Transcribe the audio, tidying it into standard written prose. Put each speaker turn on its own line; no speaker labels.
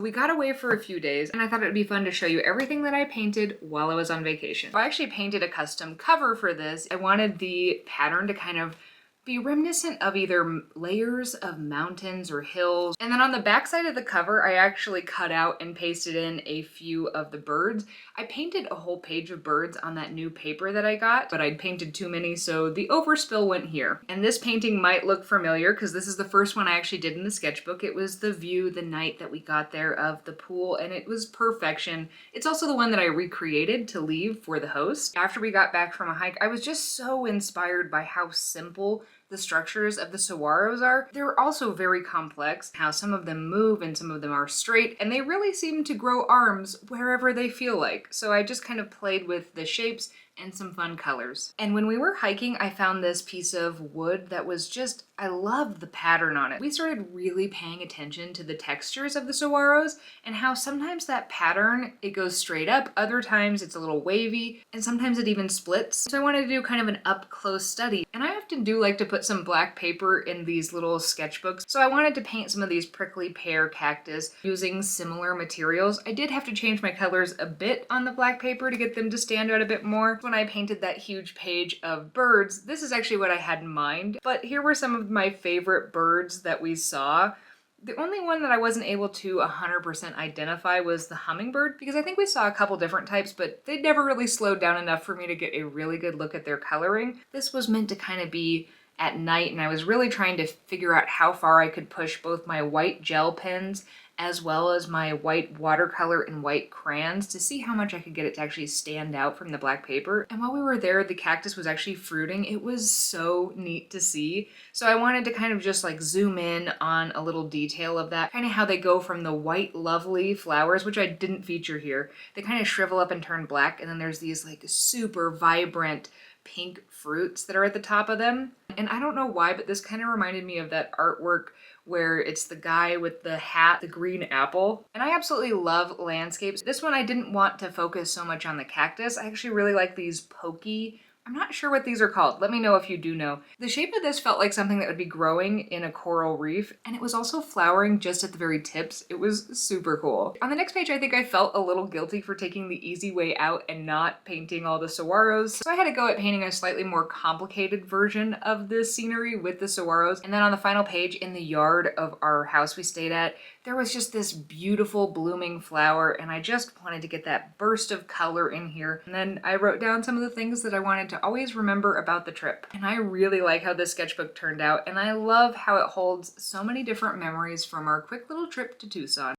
We got away for a few days and I thought it would be fun to show you everything that I painted while I was on vacation. I actually painted a custom cover for this. I wanted the pattern to kind of be reminiscent of either layers of mountains or hills. And then on the back side of the cover, I actually cut out and pasted in a few of the birds. I painted a whole page of birds on that new paper that I got, but I'd painted too many, so the overspill went here. And this painting might look familiar because this is the first one I actually did in the sketchbook. It was the view the night that we got there of the pool, and it was perfection. It's also the one that I recreated to leave for the host. After we got back from a hike, I was just so inspired by how simple the structures of the saguaros are. They're also very complex, how some of them move and some of them are straight, and they really seem to grow arms wherever they feel like. So I just kind of played with the shapes and some fun colors. And when we were hiking, I found this piece of wood that was just, I loved the pattern on it. We started really paying attention to the textures of the saguaros and how sometimes that pattern, it goes straight up, other times it's a little wavy, and sometimes it even splits. So I wanted to do kind of an up close study. And I often do like to put some black paper in these little sketchbooks. So I wanted to paint some of these prickly pear cactus using similar materials. I did have to change my colors a bit on the black paper to get them to stand out a bit more. When I painted that huge page of birds, this is actually what I had in mind. But here were some of my favorite birds that we saw. The only one that I wasn't able to 100% identify was the hummingbird, because I think we saw a couple different types, but they'd never really slowed down enough for me to get a really good look at their coloring. This was meant to kind of be at night, and I was really trying to figure out how far I could push both my white gel pens as well as my white watercolor and white crayons to see how much I could get it to actually stand out from the black paper. And while we were there, the cactus was actually fruiting. It was so neat to see. So I wanted to kind of just like zoom in on a little detail of that, kind of how they go from the white lovely flowers, which I didn't feature here. They kind of shrivel up and turn black, and then there's these like super vibrant pink fruits that are at the top of them. And I don't know why, but this kind of reminded me of that artwork where it's the guy with the hat, the green apple. And I absolutely love landscapes. This one I didn't want to focus so much on the cactus. I actually really like these pokey, I'm not sure what these are called. Let me know if you do know. The shape of this felt like something that would be growing in a coral reef, and it was also flowering just at the very tips. It was super cool. On the next page, I think I felt a little guilty for taking the easy way out and not painting all the saguaros. So I had to go at painting a slightly more complicated version of this scenery with the saguaros. And then on the final page, in the yard of our house we stayed at, there was just this beautiful blooming flower, and I just wanted to get that burst of color in here. And then I wrote down some of the things that I wanted to always remember about the trip. And I really like how this sketchbook turned out, and I love how it holds so many different memories from our quick little trip to Tucson.